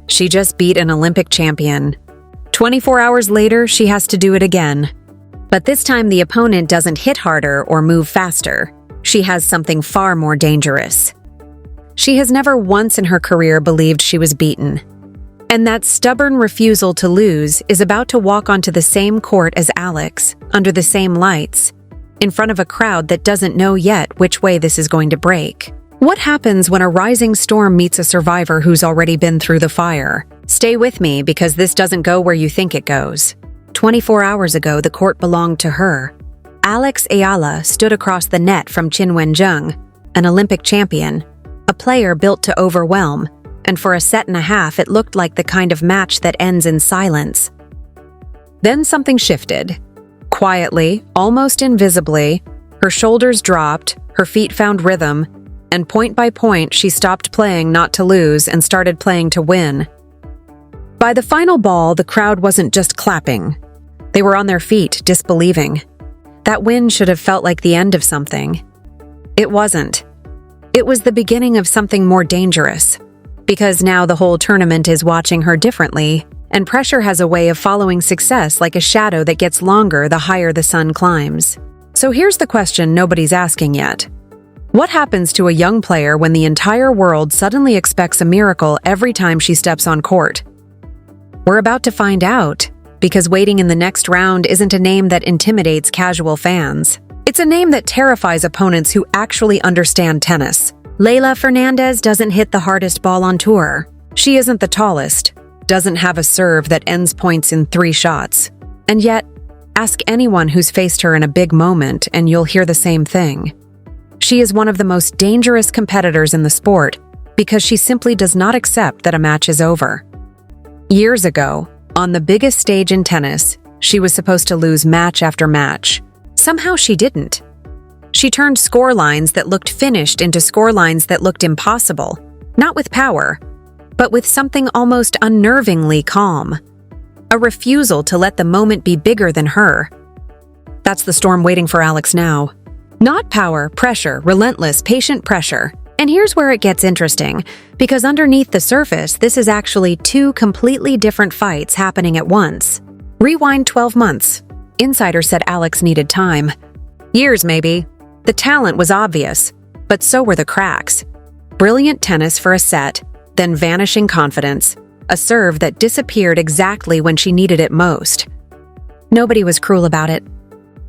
She just beat an Olympic champion. 24 hours later, she has to do it again. But this time the opponent doesn't hit harder or move faster. She has something far more dangerous. She has never once in her career believed she was beaten. And that stubborn refusal to lose is about to walk onto the same court as Alex, under the same lights, in front of a crowd that doesn't know yet which way this is going to break. What happens when a rising storm meets a survivor who's already been through the fire? Stay with me because this doesn't go where you think it goes. 24 hours ago, the court belonged to her. Alex Eala stood across the net from Zheng, an Olympic champion, a player built to overwhelm, and for a set and a half it looked like the kind of match that ends in silence. Then something shifted. Quietly, almost invisibly, her shoulders dropped, her feet found rhythm, and point by point she stopped playing not to lose and started playing to win. By the final ball, the crowd wasn't just clapping. They were on their feet, disbelieving. That win should have felt like the end of something. It wasn't. It was the beginning of something more dangerous. Because now the whole tournament is watching her differently, and pressure has a way of following success like a shadow that gets longer the higher the sun climbs. So here's the question nobody's asking yet. What happens to a young player when the entire world suddenly expects a miracle every time she steps on court? We're about to find out, because waiting in the next round isn't a name that intimidates casual fans. It's a name that terrifies opponents who actually understand tennis. Leylah Fernandez doesn't hit the hardest ball on tour. She isn't the tallest, doesn't have a serve that ends points in 3 shots. And yet, ask anyone who's faced her in a big moment and you'll hear the same thing. She is one of the most dangerous competitors in the sport because she simply does not accept that a match is over. Years ago, on the biggest stage in tennis, she was supposed to lose match after match. Somehow she didn't. She turned scorelines that looked finished into scorelines that looked impossible, not with power, but with something almost unnervingly calm. A refusal to let the moment be bigger than her. That's the storm waiting for Alex now. Not power, pressure, relentless, patient pressure. And here's where it gets interesting, because underneath the surface, this is actually 2 completely different fights happening at once. Rewind 12 months. Insiders said Alex needed time. Years, maybe. The talent was obvious, but so were the cracks. Brilliant tennis for a set, then vanishing confidence. A serve that disappeared exactly when she needed it most. Nobody was cruel about it.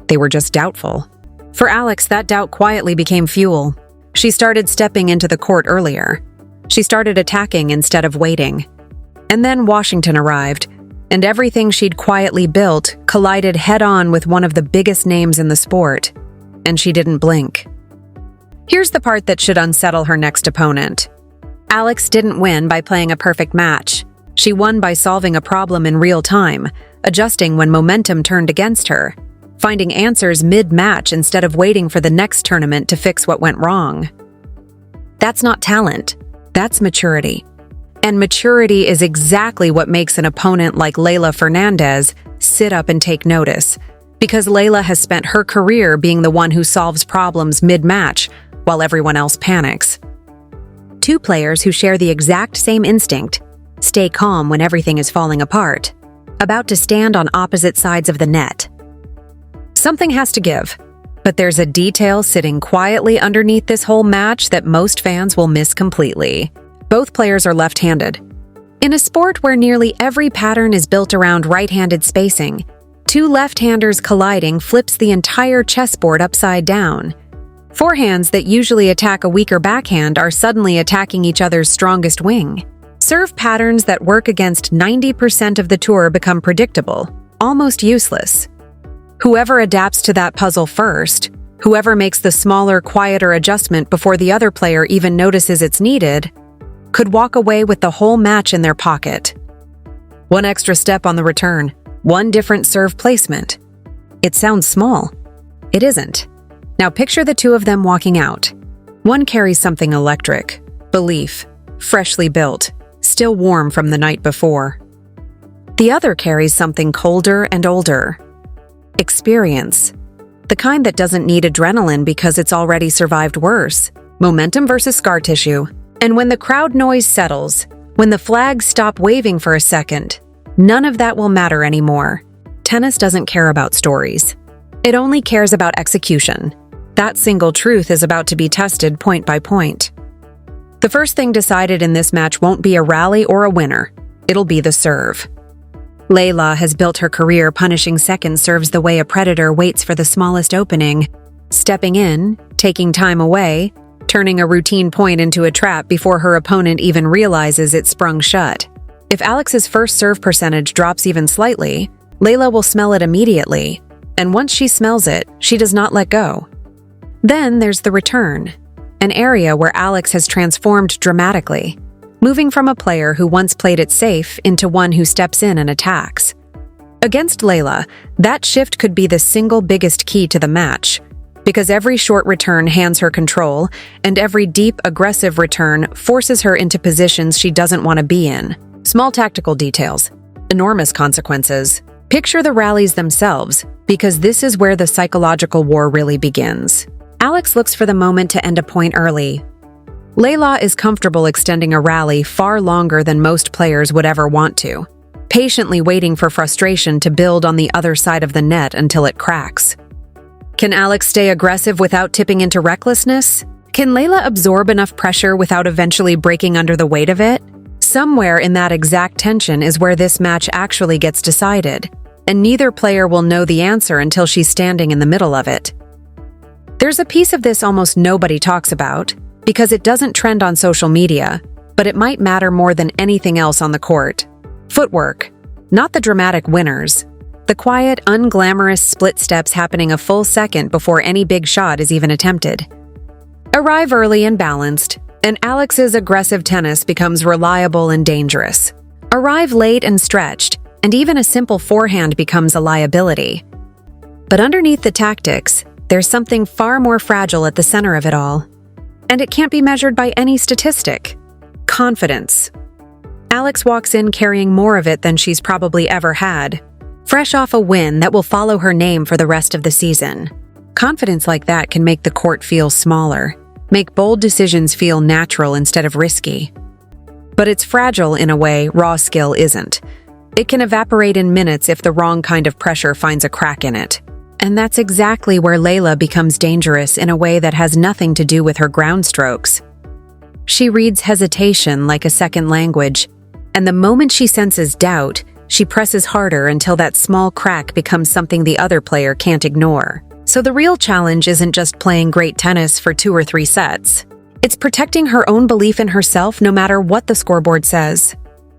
They were just doubtful. For Alex, that doubt quietly became fuel. She started stepping into the court earlier. She started attacking instead of waiting. And then Washington arrived, and everything she'd quietly built collided head-on with one of the biggest names in the sport. And she didn't blink. Here's the part that should unsettle her next opponent. Alex didn't win by playing a perfect match. She won by solving a problem in real time, adjusting when momentum turned against her, finding answers mid-match instead of waiting for the next tournament to fix what went wrong. That's not talent. That's maturity. And maturity is exactly what makes an opponent like Leylah Fernandez sit up and take notice, because Leylah has spent her career being the one who solves problems mid-match while everyone else panics. 2 players who share the exact same instinct, stay calm when everything is falling apart, about to stand on opposite sides of the net. Something has to give, but there's a detail sitting quietly underneath this whole match that most fans will miss completely. Both players are left-handed. In a sport where nearly every pattern is built around right-handed spacing, 2 left-handers colliding flips the entire chessboard upside down. Forehands that usually attack a weaker backhand are suddenly attacking each other's strongest wing. Serve patterns that work against 90% of the tour become predictable, almost useless. Whoever adapts to that puzzle first, whoever makes the smaller, quieter adjustment before the other player even notices it's needed, could walk away with the whole match in their pocket. 1 extra step on the return, 1 different serve placement. It sounds small. It isn't. Now picture the 2 of them walking out. One carries something electric, belief, freshly built, still warm from the night before. The other carries something colder and older. Experience. The kind that doesn't need adrenaline because it's already survived worse. Momentum versus scar tissue. And when the crowd noise settles, When the flags stop waving for a second, none of that will matter anymore. Tennis doesn't care about stories. It only cares about execution. That single truth is about to be tested point by point. The first thing decided in this match won't be a rally or a winner. It'll be the serve. Leylah has built her career punishing second serves the way a predator waits for the smallest opening, stepping in, taking time away, turning a routine point into a trap before her opponent even realizes it's sprung shut. If Alex's first serve percentage drops even slightly, Leylah will smell it immediately, and once she smells it, she does not let go. Then there's the return, an area where Alex has transformed dramatically, moving from a player who once played it safe into one who steps in and attacks. Against Leylah, that shift could be the single biggest key to the match, because every short return hands her control, and every deep, aggressive return forces her into positions she doesn't want to be in. Small tactical details, enormous consequences. Picture the rallies themselves, because this is where the psychological war really begins. Alex looks for the moment to end a point early. Leylah is comfortable extending a rally far longer than most players would ever want to, patiently waiting for frustration to build on the other side of the net until it cracks. Can Alex stay aggressive without tipping into recklessness? Can Leylah absorb enough pressure without eventually breaking under the weight of it? Somewhere in that exact tension is where this match actually gets decided, and neither player will know the answer until she's standing in the middle of it. There's a piece of this almost nobody talks about, because it doesn't trend on social media, but it might matter more than anything else on the court. Footwork, not the dramatic winners. The quiet, unglamorous split steps happening a full second before any big shot is even attempted. Arrive early and balanced, and Alex's aggressive tennis becomes reliable and dangerous. Arrive late and stretched, and even a simple forehand becomes a liability. But underneath the tactics, there's something far more fragile at the center of it all. And it can't be measured by any statistic. Confidence. Alex walks in carrying more of it than she's probably ever had, fresh off a win that will follow her name for the rest of the season. Confidence like that can make the court feel smaller, make bold decisions feel natural instead of risky. But it's fragile in a way raw skill isn't. It can evaporate in minutes if the wrong kind of pressure finds a crack in it. And that's exactly where Leylah becomes dangerous in a way that has nothing to do with her ground strokes. She reads hesitation like a second language, and the moment she senses doubt, she presses harder until that small crack becomes something the other player can't ignore. So the real challenge isn't just playing great tennis for 2 or 3 sets. It's protecting her own belief in herself no matter what the scoreboard says.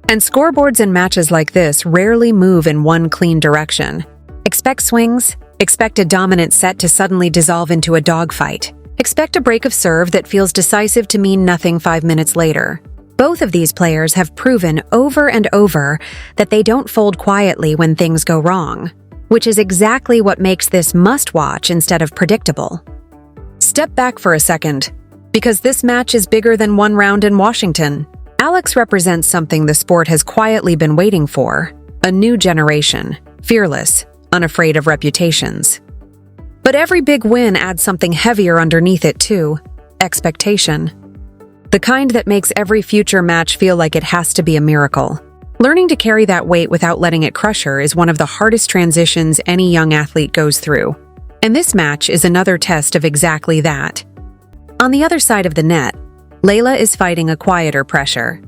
And scoreboards in matches like this rarely move in one clean direction. Expect swings. Expect a dominant set to suddenly dissolve into a dogfight. Expect a break of serve that feels decisive to mean nothing 5 minutes later. Both of these players have proven over and over that they don't fold quietly when things go wrong, which is exactly what makes this must-watch instead of predictable. Step back for a second, because this match is bigger than one round in Washington. Alex represents something the sport has quietly been waiting for, a new generation, fearless, unafraid of reputations. But every big win adds something heavier underneath it too, expectation. The kind that makes every future match feel like it has to be a miracle. Learning to carry that weight without letting it crush her is one of the hardest transitions any young athlete goes through. And this match is another test of exactly that. On the other side of the net, Leylah is fighting a quieter pressure.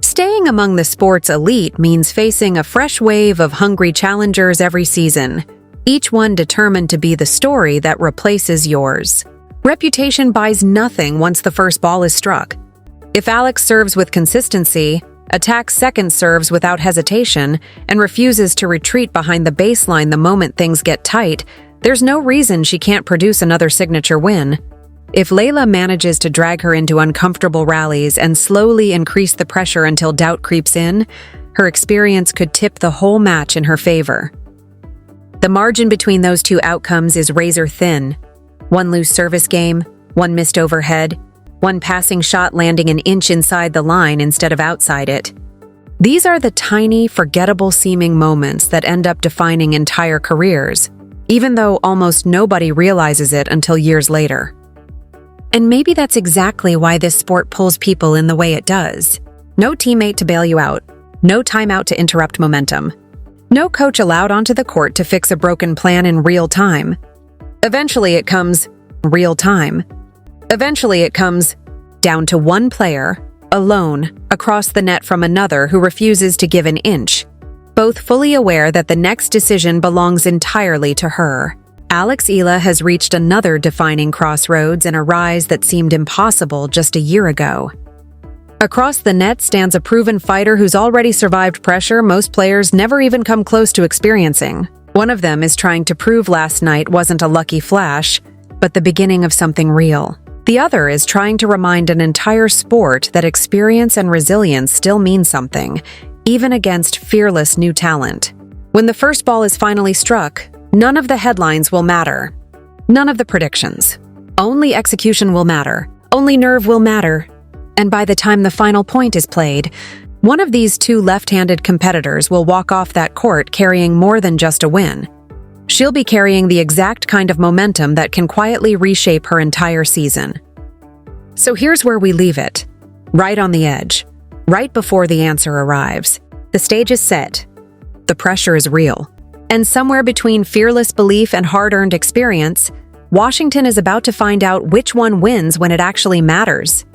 Staying among the sport's elite means facing a fresh wave of hungry challengers every season, each one determined to be the story that replaces yours. Reputation buys nothing once the first ball is struck. If Alex serves with consistency, attacks second serves without hesitation, and refuses to retreat behind the baseline the moment things get tight, there's no reason she can't produce another signature win. If Leylah manages to drag her into uncomfortable rallies and slowly increase the pressure until doubt creeps in, her experience could tip the whole match in her favor. The margin between those two outcomes is razor thin. One loose service game, one missed overhead, one passing shot landing an inch inside the line instead of outside it. These are the tiny, forgettable-seeming moments that end up defining entire careers, even though almost nobody realizes it until years later. And maybe that's exactly why this sport pulls people in the way it does. No teammate to bail you out. No timeout to interrupt momentum. No coach allowed onto the court to fix a broken plan in real time. Eventually it comes real time. Eventually it comes down to one player, alone, across the net from another who refuses to give an inch, both fully aware that the next decision belongs entirely to her. Eala has reached another defining crossroads in a rise that seemed impossible just a year ago. Across the net stands a proven fighter who's already survived pressure most players never even come close to experiencing. One of them is trying to prove last night wasn't a lucky flash, but the beginning of something real. The other is trying to remind an entire sport that experience and resilience still mean something, even against fearless new talent. When the first ball is finally struck, none of the headlines will matter. None of the predictions. Only execution will matter. Only nerve will matter. And by the time the final point is played, one of these two left-handed competitors will walk off that court carrying more than just a win. She'll be carrying the exact kind of momentum that can quietly reshape her entire season. So here's where we leave it. Right on the edge. Right before the answer arrives. The stage is set. The pressure is real. And somewhere between fearless belief and hard-earned experience, Washington is about to find out which one wins when it actually matters.